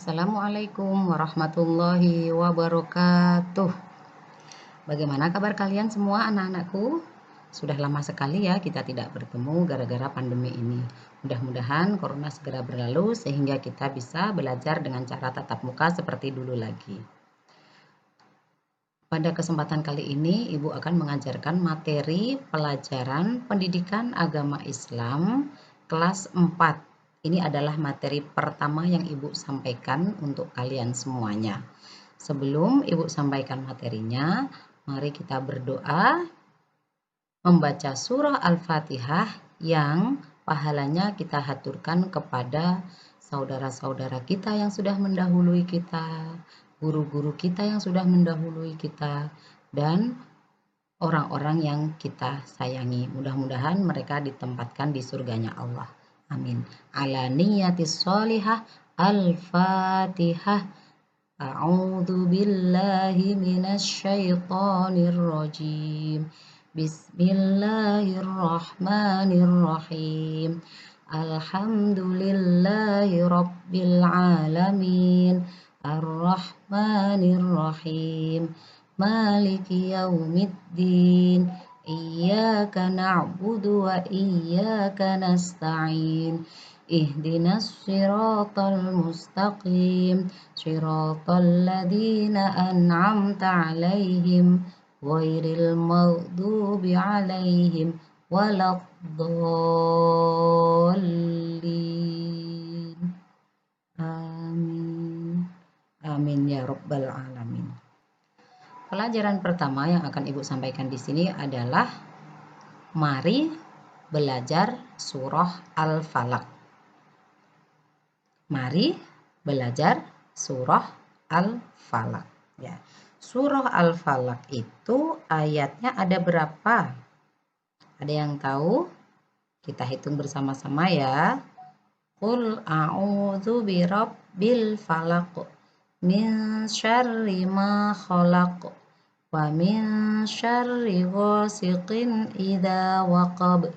Assalamualaikum warahmatullahi wabarakatuh. Bagaimana kabar kalian semua anak-anakku? Sudah lama sekali ya kita tidak bertemu gara-gara pandemi ini. Mudah-mudahan corona segera berlalu sehingga kita bisa belajar dengan cara tatap muka seperti dulu lagi. Pada kesempatan kali ini Ibu akan mengajarkan materi pelajaran pendidikan agama Islam kelas 4. Ini adalah materi pertama yang Ibu sampaikan untuk kalian semuanya. Sebelum Ibu sampaikan materinya, mari kita berdoa membaca surah Al-Fatihah yang pahalanya kita haturkan kepada saudara-saudara kita yang sudah mendahului kita, guru-guru kita yang sudah mendahului kita, dan orang-orang yang kita sayangi. Mudah-mudahan mereka ditempatkan di surganya Allah. Amin. Ala niyatis sholihah. Al-Fatihah. A'udzu billahi minasy syaithanir rajim. Bismillahirrahmanirrahim. Alhamdulillahi rabbil alamin. Ar-Rahmanir-Rahim. Maliki yaumiddin. Iyyaka na'budu wa iyyaka nasta'in. Ihdinas siratal mustaqim. Siratal ladzina an'amta 'alaihim ghairil maghdubi 'alaihim waladdallin. Amin. Amin ya rabbal alamin. Pelajaran pertama yang akan Ibu sampaikan di sini adalah mari belajar surah Al-Falaq. Mari belajar surah Al-Falaq. Ya. Surah Al-Falaq itu ayatnya ada berapa? Ada yang tahu? Kita hitung bersama-sama ya. Qul a'udzu birabbil falaq min syarri ma khalaq wa min syarri ghasiqin idza waqab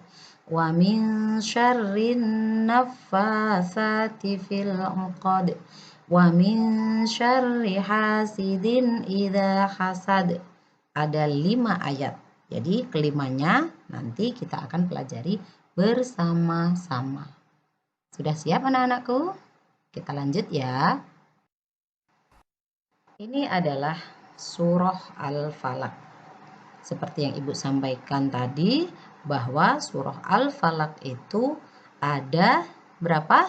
wa min syarri naffatsati fil 'uqad wa min syarri hasidin idza hasad. Ada 5 ayat. Jadi kelimanya nanti kita akan pelajari bersama-sama. Sudah siap anak-anakku? Kita lanjut ya. Ini adalah surah Al-Falaq. Seperti yang Ibu sampaikan tadi, bahwa surah Al-Falaq itu ada berapa?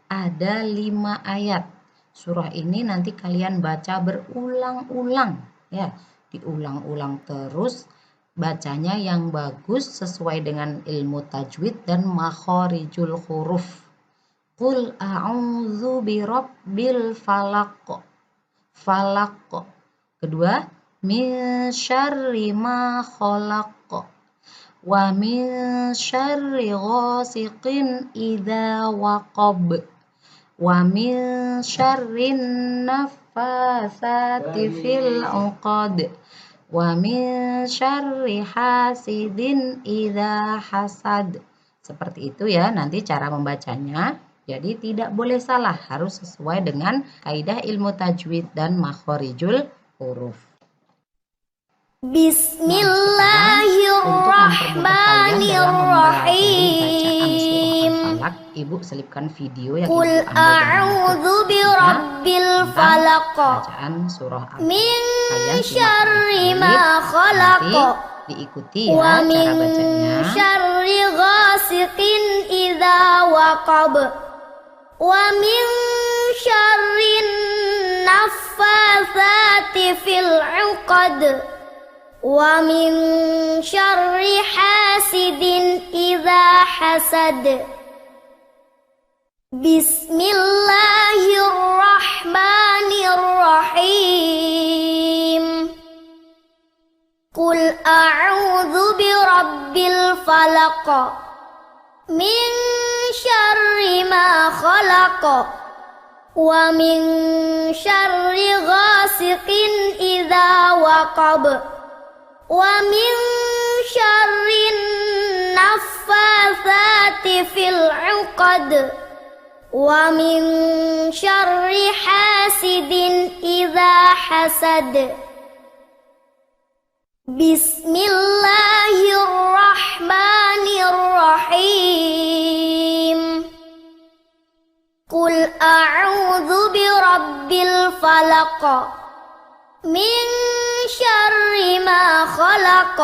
Ada 5 ayat. Surah ini nanti kalian baca berulang-ulang. Ya, diulang-ulang terus. Bacanya yang bagus sesuai dengan ilmu tajwid dan makharijul huruf. Qul a'udzu birabbil falaq. Falaq. Kedua, min syarri ma khalaq. Wa min syarri ghasiqin idza waqab. Wa min syarri naffatsati fil 'uqad. Wa min syarri hasidin idza hasad. Seperti itu ya nanti cara membacanya. Jadi tidak boleh salah, harus sesuai dengan kaidah ilmu tajwid dan makharijul huruf. Bismillahirrahmanirrahim. Ibu selipkan video yang Qul a'udzu birabbil falaq bacaan surah Al-Falaq. Min syarri ma khalaq. Diikuti ya cara bacanya. Syarri ghasiqin idza waqab. Wa min syarri naffatsati fil 'uqad. Wa min syarri hasidin idza hasad. Bismillahirrahmanirrahim. Qul a'udzu birabbil falaq min syarri ma khalaq wa min syarri ghasiqin idza waqab wa min syarri naffatsati fil 'uqad wa min syarri hasidin idza hasad. Bismillahirrahmanirrahim. Qul a'udzu birabbil falaq min syarri ma khalaq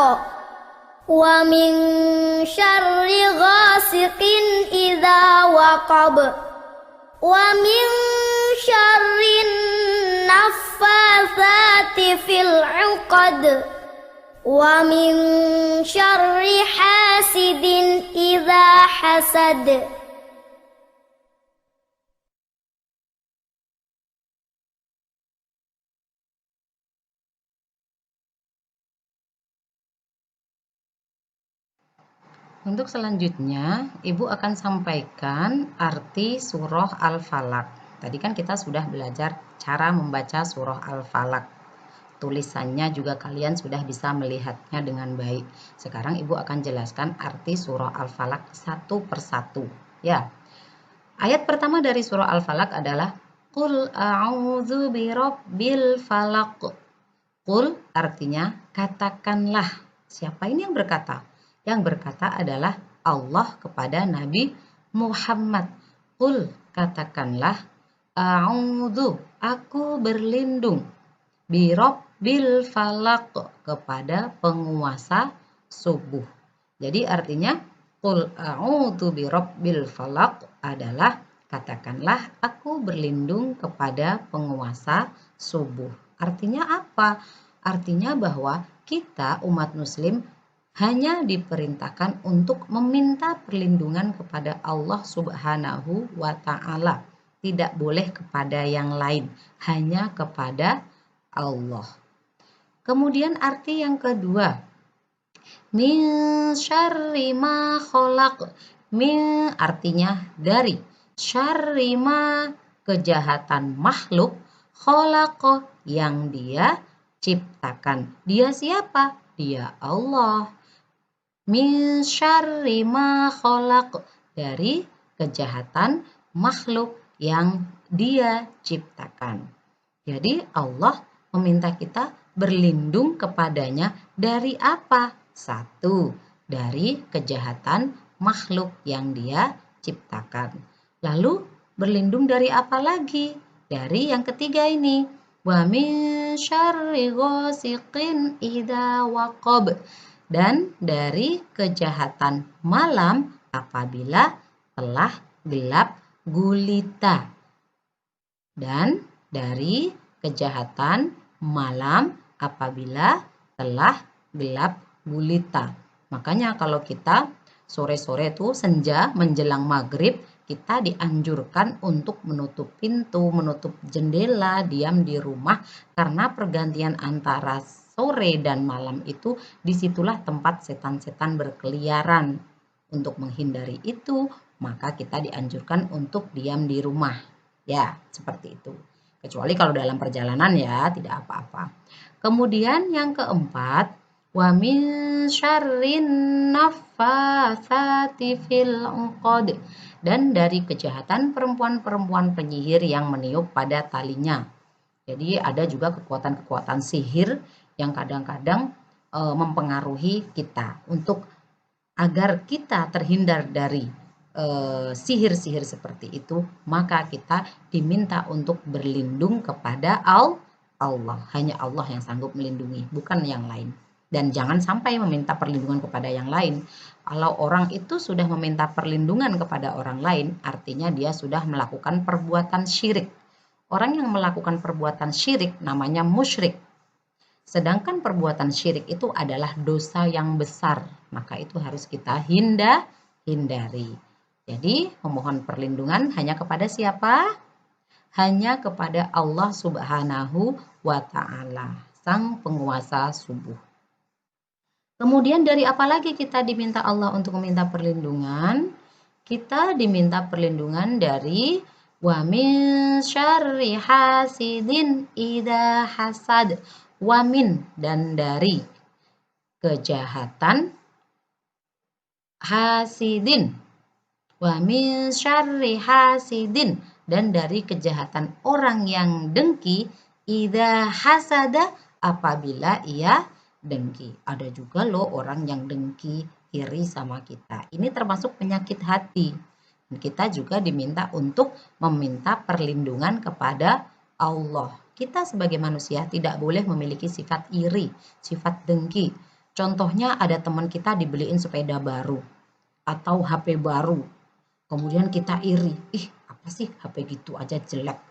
wa min syarri ghasiqin idza waqab wa min syarri naffatsati fil 'uqad wa min syarri hasidin idza hasad. Untuk selanjutnya, Ibu akan sampaikan arti surah Al-Falaq. Tadi kan kita sudah belajar cara membaca surah Al-Falaq. Tulisannya juga kalian sudah bisa melihatnya dengan baik. Sekarang Ibu akan jelaskan arti surah Al-Falaq satu persatu. Ya. Ayat pertama dari surah Al-Falaq adalah Qul a'udzu birabbil falaq. Qul artinya katakanlah. Siapa ini yang berkata? Yang berkata adalah Allah kepada Nabi Muhammad. Qul katakanlah a'udzu aku berlindung birabbil falaq kepada penguasa subuh. Jadi artinya qul a'udzu birabbil falaq adalah katakanlah aku berlindung kepada penguasa subuh. Artinya apa? Artinya bahwa kita umat muslim hanya diperintahkan untuk meminta perlindungan kepada Allah Subhanahu wa Ta'ala. Tidak boleh kepada yang lain, hanya kepada Allah. Kemudian arti yang kedua, min syarri ma khalaq. Min artinya dari, syarri ma kejahatan makhluk, khalaq yang dia ciptakan. Dia siapa? Dia Allah. Min syarri ma khalaq dari kejahatan makhluk yang dia ciptakan. Jadi Allah meminta kita berlindung kepadanya dari apa? Satu, dari kejahatan makhluk yang dia ciptakan. Lalu berlindung dari apa lagi? Dari yang ketiga ini. Wa min syarri ghasiqin idza waqab. Dan dari kejahatan malam apabila telah gelap gulita. Dan dari kejahatan malam apabila telah gelap gulita. Makanya kalau kita sore-sore itu senja menjelang maghrib, kita dianjurkan untuk menutup pintu, menutup jendela, diam di rumah. Karena pergantian antara sore dan malam itu disitulah tempat setan-setan berkeliaran. Untuk menghindari itu, maka kita dianjurkan untuk diam di rumah. Ya, seperti itu. Kecuali kalau dalam perjalanan ya, tidak apa-apa. Kemudian yang keempat, wa min syarrin naffatsati fil 'uqad. Dan dari kejahatan perempuan-perempuan penyihir yang meniup pada talinya. Jadi ada juga kekuatan-kekuatan sihir yang kadang-kadang mempengaruhi kita untuk agar kita terhindar dari sihir-sihir seperti itu, maka kita diminta untuk berlindung kepada Allah. Hanya Allah yang sanggup melindungi, bukan yang lain. Dan jangan sampai meminta perlindungan kepada yang lain. Kalau orang itu sudah meminta perlindungan kepada orang lain, artinya dia sudah melakukan perbuatan syirik. Orang yang melakukan perbuatan syirik namanya musyrik. Sedangkan perbuatan syirik itu adalah dosa yang besar, maka itu harus kita hindari. Jadi memohon perlindungan hanya kepada siapa? Hanya kepada Allah Subhanahu wa Ta'ala, Sang Penguasa Subuh. Kemudian dari apa lagi kita diminta Allah untuk meminta perlindungan? Kita diminta perlindungan dari wa min syarri hasidin idza hasad. Wa min dan dari kejahatan hasidin. Wa min syarri hasidin, dan dari kejahatan orang yang dengki, idza hasada, apabila ia dengki. Ada juga loh orang yang dengki, iri sama kita. Ini termasuk penyakit hati. Dan kita juga diminta untuk meminta perlindungan kepada Allah. Kita sebagai manusia tidak boleh memiliki sifat iri, sifat dengki. Contohnya ada teman kita dibeliin sepeda baru atau HP baru. Kemudian kita iri, ih apa sih HP gitu aja jelek,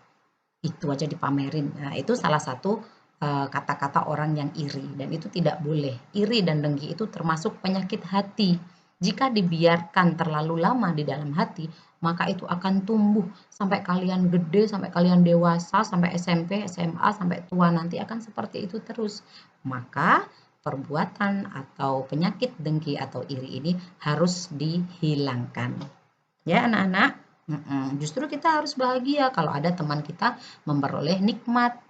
itu aja dipamerin. Nah itu salah satu kata-kata orang yang iri, dan itu tidak boleh. Iri dan dengki itu termasuk penyakit hati. Jika dibiarkan terlalu lama di dalam hati, maka itu akan tumbuh sampai kalian gede, sampai kalian dewasa, sampai SMP, SMA, sampai tua nanti akan seperti itu terus. Maka perbuatan atau penyakit dengki atau iri ini harus dihilangkan. Ya anak-anak, justru kita harus bahagia kalau ada teman kita memperoleh nikmat.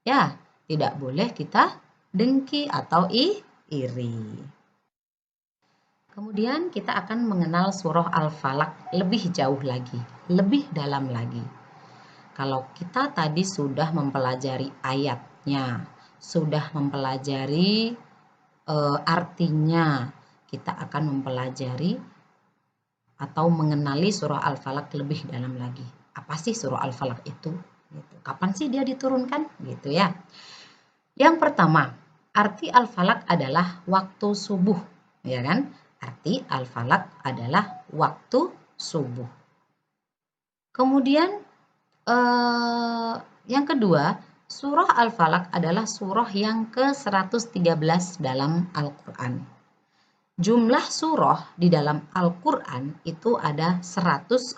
Ya, tidak boleh kita dengki atau iri. Kemudian kita akan mengenal surah Al-Falaq lebih jauh lagi, lebih dalam lagi. Kalau kita tadi sudah mempelajari ayatnya, sudah mempelajari artinya, kita akan mempelajari atau mengenali surah Al-Falaq lebih dalam lagi. Apa sih surah Al-Falaq itu? Gitu. Kapan sih dia diturunkan? Gitu ya. Yang pertama, arti Al-Falaq adalah waktu subuh, ya kan? Arti Al-Falaq adalah waktu subuh. Kemudian yang kedua, surah Al-Falaq adalah surah yang ke-113 dalam Al-Quran. Jumlah surah di dalam Al-Quran itu ada 114.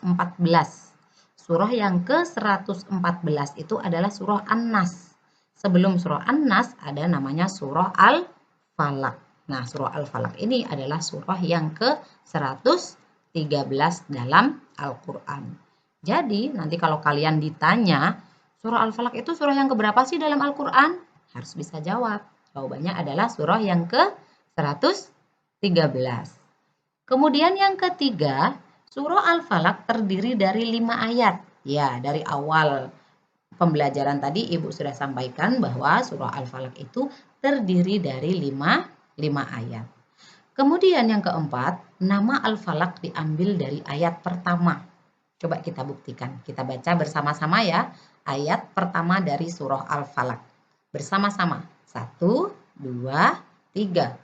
Surah yang ke-114 itu adalah surah An-Nas. Sebelum surah An-Nas ada namanya surah Al-Falaq. Nah, surah Al-Falaq ini adalah surah yang ke-113 dalam Al-Quran. Jadi, nanti kalau kalian ditanya, surah Al-Falaq itu surah yang keberapa sih dalam Al-Quran? Harus bisa jawab. Jawabannya adalah surah yang ke-113. Kemudian yang ketiga, surah Al-Falaq terdiri dari 5 ayat. Ya, dari awal pembelajaran tadi Ibu sudah sampaikan bahwa surah Al-Falaq itu terdiri dari 5 ayat. Kemudian yang keempat, nama Al-Falaq diambil dari ayat pertama. Coba kita buktikan. Kita baca bersama-sama ya. Ayat pertama dari surah Al-Falaq. Bersama-sama. 1, 2, 3.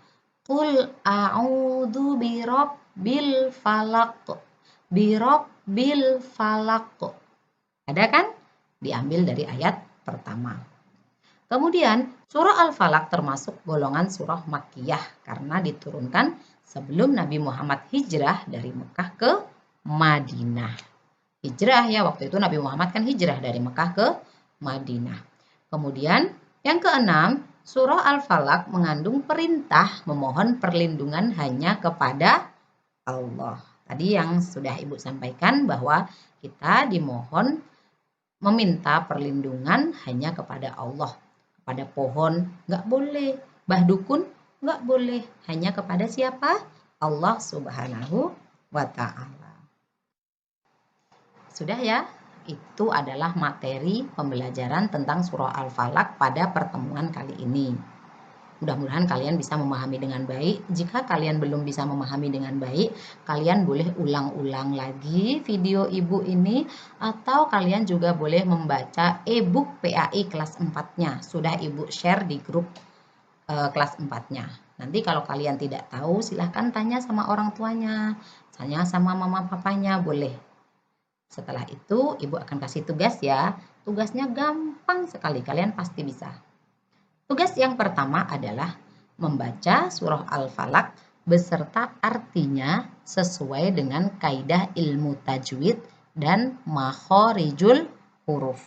Qul a'udzu birabbil falaq. Birabbil falaq. Ada kan? Diambil dari ayat pertama. Kemudian surah Al-Falaq termasuk golongan surah Makkiyah karena diturunkan sebelum Nabi Muhammad hijrah dari Mekah ke Madinah. Hijrah ya, waktu itu Nabi Muhammad kan hijrah dari Mekah ke Madinah. Kemudian yang keenam, surah Al-Falaq mengandung perintah memohon perlindungan hanya kepada Allah. Tadi yang sudah Ibu sampaikan bahwa kita dimohon meminta perlindungan hanya kepada Allah. Kepada pohon nggak boleh, bah dukun nggak boleh, hanya kepada siapa? Allah Subhanahu wa Ta'ala. Sudah ya, itu adalah materi pembelajaran tentang surah Al-Falaq pada pertemuan kali ini. Mudah-mudahan kalian bisa memahami dengan baik. Jika kalian belum bisa memahami dengan baik, kalian boleh ulang-ulang lagi video Ibu ini, atau kalian juga boleh membaca e-book PAI kelas 4-nya. Sudah Ibu share di grup kelas 4-nya. Nanti kalau kalian tidak tahu, silahkan tanya sama orang tuanya, tanya sama mama papanya, boleh. Setelah itu, Ibu akan kasih tugas ya. Tugasnya gampang sekali, kalian pasti bisa. Tugas yang pertama adalah membaca surah Al-Falaq beserta artinya sesuai dengan kaidah ilmu tajwid dan makhorijul huruf.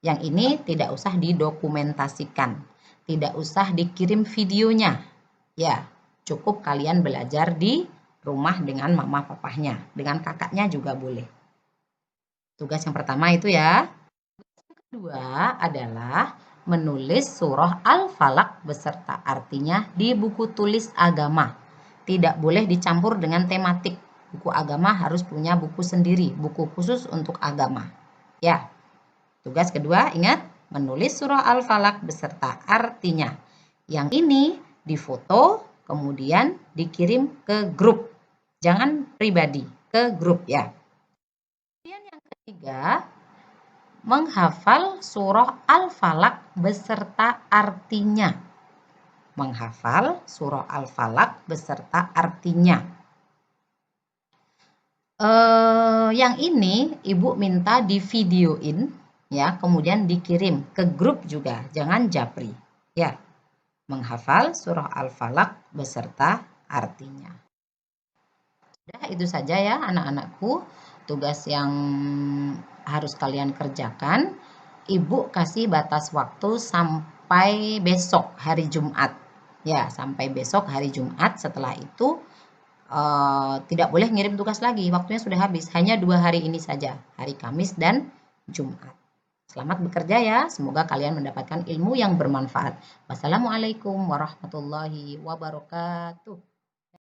Yang ini tidak usah didokumentasikan, tidak usah dikirim videonya. Ya, cukup kalian belajar di rumah dengan mama papahnya, dengan kakaknya juga boleh. Tugas yang pertama itu ya. Yang kedua adalah menulis surah Al-Falaq beserta artinya di buku tulis agama. Tidak boleh dicampur dengan tematik. Buku agama harus punya buku sendiri, buku khusus untuk agama. Ya. Tugas kedua, ingat, menulis surah Al-Falaq beserta artinya. Yang ini difoto, kemudian dikirim ke grup. Jangan pribadi, ke grup ya. Kemudian yang ketiga, menghafal surah Al-Falaq beserta artinya. Menghafal surah Al-Falaq beserta artinya. Yang ini Ibu minta di videoin ya, kemudian dikirim ke grup juga, jangan japri ya. Menghafal surah Al-Falaq beserta artinya. Sudah, itu saja ya anak-anakku, tugas yang harus kalian kerjakan. Ibu kasih batas waktu sampai besok hari Jumat ya, sampai besok hari Jumat. Setelah itu tidak boleh ngirim tugas lagi, waktunya sudah habis, hanya 2 hari ini saja, hari Kamis dan Jumat. Selamat bekerja ya, semoga kalian mendapatkan ilmu yang bermanfaat. Wassalamualaikum warahmatullahi wabarakatuh.